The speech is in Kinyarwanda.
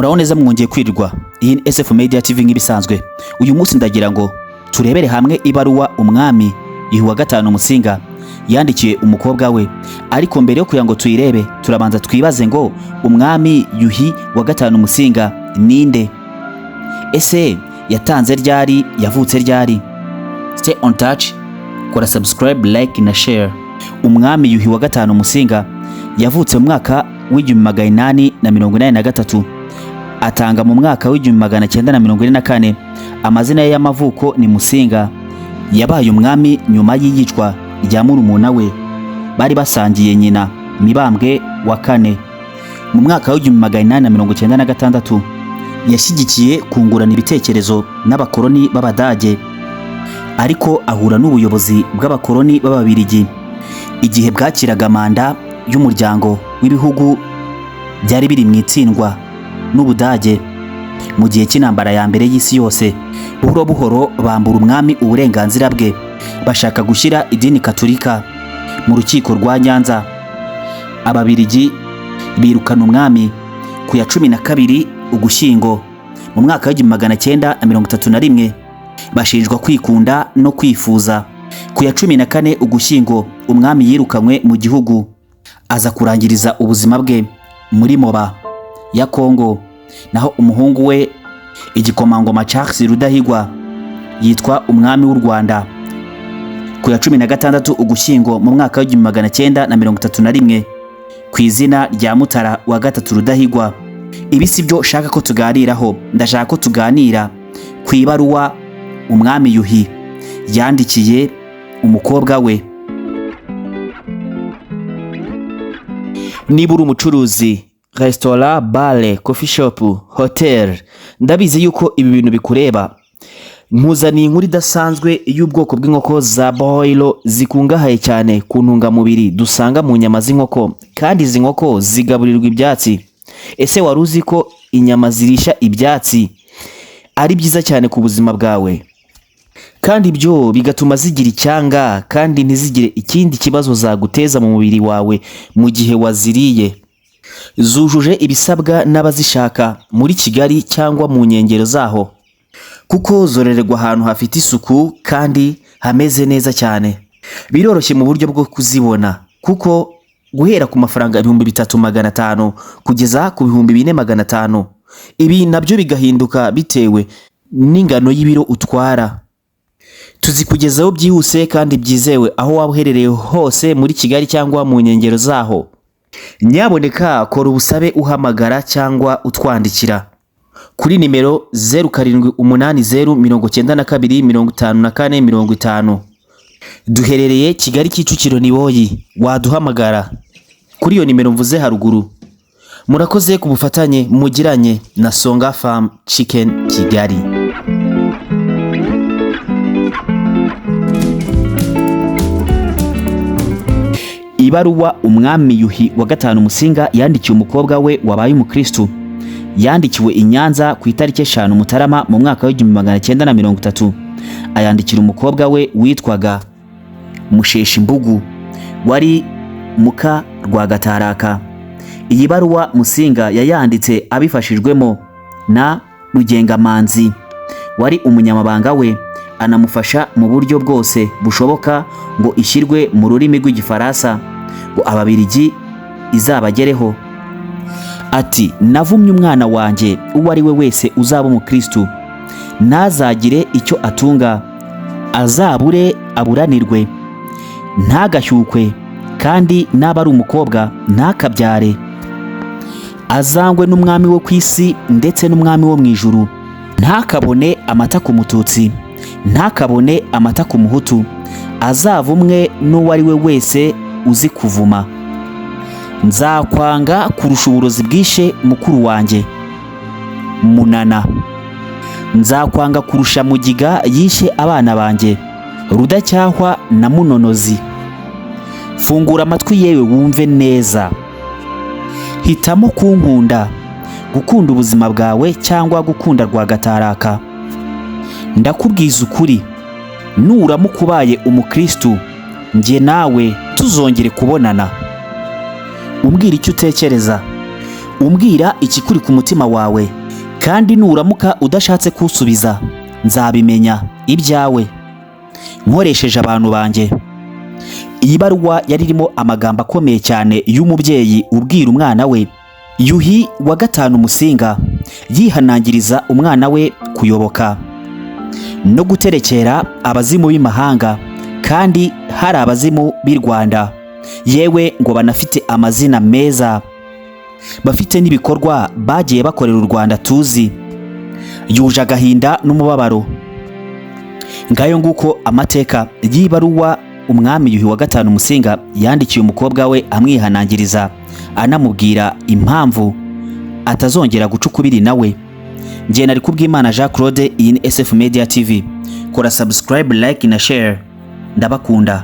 Muraho neza mwongeye kwirirwa. Iyi ni SF Media TV nk'ibisanzwe. Uyu munsi ndagira ngo turebere hamwe ibaruwa umwami Yuhi wa gatanu Musinga yandikiye umukobwa we. Ariko mbere yo kugira ngo tuyirebe, turabanza twibaze ngo umwami Yuhi wa gatanu Musinga ninde? Ese yatanze ryari, yavutse ryari? Stay on touch, kora subscribe, like na share. Umwami Yuhi wa gatanu Musinga yavutse mu mwaka w'1883, atanga mu mwaka w'1944. Amazina ye y'amavuko ni Musinga. Yabaye umwami nyuma y'iyicwa rya murumuna we bari basangiye nyina Mibambwe wa kane. Mu mwaka w'1896 yashyigikiye kungurana ibitekerezo n'abakoloni b'Abadage, ariko ahura n'ubuyobozi bw'abakoloni b'Ababiligi igihe bwakiraga manda y'umuryango w'ibihugu byari biri mu itsindwa n'Ubudage mu gihe cy'intambara ya mbere y'isi yose. Buhoro buhoro bambura umwami uburenganzira bwe, bashaka gushyira idini Katolika mu rukiko rwa Nyanza. Ababiligi birukana umwami ku ya 12 Ugushyingo mu mwaka w'1931, bashinjwa kwikunda no kwifuza. Ku ya 14 Ugushyingo umwami yirukanywe mu gihugu, aza kurangiriza ubuzima bwe muri Moba ya Kongo, naho umuhungu we igikomangoma Charles Rudahigwa yitwa umwami w'u Rwanda. Ku ya 16 Ugushyingo mu mwaka w'1931 ku izina rya Mutara wa gatatu Rudahigwa. Ibi si byo shaka ko tuganiraho, ndashaka ko tuganira ku ibaruwa umwami Yuhi yandikiye umukobwa we. Niba uri umucuruzi, restaurant, bar, coffee shop, hotel, ndabizi yuko ibi bintu bikureba. Nkuzaniye inkuru idasanzwe y'ubwoko bw'inkoko za broiler zikungahaye cyane ku ntungamubiri dusanga mu nyama z'inkoko, kandi izi nkoko zigaburirwa ibyatsi. Ese wari uzi ko inyama zirisha ibyatsi ari byiza cyane ku buzima bwawe, kandi ibyo bigatuma zigira icyanga kandi ntizigire ikindi kibazo zaguteza mu mubiri wawe mu gihe waziriye? Zujuje ibisabwa n'abazishaka muri Kigali cyangwa mu nkengero zaho, kuko zororerwa ahantu hafite isuku kandi hameze neza cyane. Biroroshye mu buryo bwo kuzibona, kuko guhera ku mafaranga 3500 kugeza ku 4500. Ibi nabyo bigahinduka bitewe n'ingano y'ibiro utwara. Tuzikugezaho byihuse kandi byizewe aho waba uherereye hose muri Kigali cyangwa mu nkengero zaho. Nyaboneka kora ubusabe uhamagara cyangwa utwandikira kuri nimero 0780925450. Duherereye Kigali Kicukiro Niboyi, waduhamagara kuri iyo nimero mvuze haruguru. Murakoze ku bufatanye mugiranye na Songa Farm Chicken Kigali. Ibaruwa umwami Yuhi wa gatanu Musinga yandikiye umukobwa we wabaye umukristo, yandikiwe i Nyanza ku itariki 5 Mutarama mu mwaka w'1930. Ayandikira umukobwa we witwaga Musheshimbugu, wari muka Rwagataraka. Iyi baruwa Musinga yayanditse abifashijwemo na Rugengamanzi, wari umunyamabanga we, anamufasha mu buryo bwose bushoboka ngo ishyirwe mu rurimi rw'Igifaransa ngo Ababiligi izabagereho. Ati, navumye umwana wanjye uwo ari we wese uzaba umukristo, ntazagire icyo atunga, azabure aburanirwe, ntagashyukwe, kandi naba ari umukobwa ntakabyare. Azangwe n'umwami wo ku isi ndetse n'umwami wo mu ijuru. Ntakabone amata ku Mututsi, ntakabone amata ku Muhutu. Azavumwe n'uwo ari we wese uzi kuvuma. Nzakwanga kurusha uburozi bwishe mukuru wanjye Munana. Nzakwanga kurusha Mugiga yishe abana banjye Rudacyahwa na Munonozi. Fungura amatwi yewe wumve neza. Hitamo kunkunda, gukunda ubuzima bwawe cyangwa gukunda Rwagataraka. Ndakubwiza ukuri, nuramuka ubaye umukristo, njye nawe tuzongere kubonana. Umbwira icyo utekereza. umbwira ikikuri ku mutima wawe, kandi nuramuka udashatse kusubiza nzabimenya ibyawe nkoresheje abantu banjye. Iyi baruwa yari irimo amagambo akomeye cyane y'umubyeyi ubwira umwana we Yuhi wa gatanu Musinga, yihanangiriza umwana we kuyoboka no guterekera abazimu b'imahanga, kandi hari abazimu b'i Rwanda, yewe ngo banafite amazina meza, bafite n'ibikorwa bagiye bakorera u Rwanda tuzi. Yuje agahinda n'umubabaro. Ngayo nguko amateka y'ibaruwa umwami Yuhi wa gatanu Musinga yandikiye umukobwa we amwihanangiriza, anamubwira impamvu atazongera guca ukubiri nawe. Njye nari Kubwimana Jean Claude, iyi ni SF Media TV. Kora subscribe, like na share. Ndabakunda.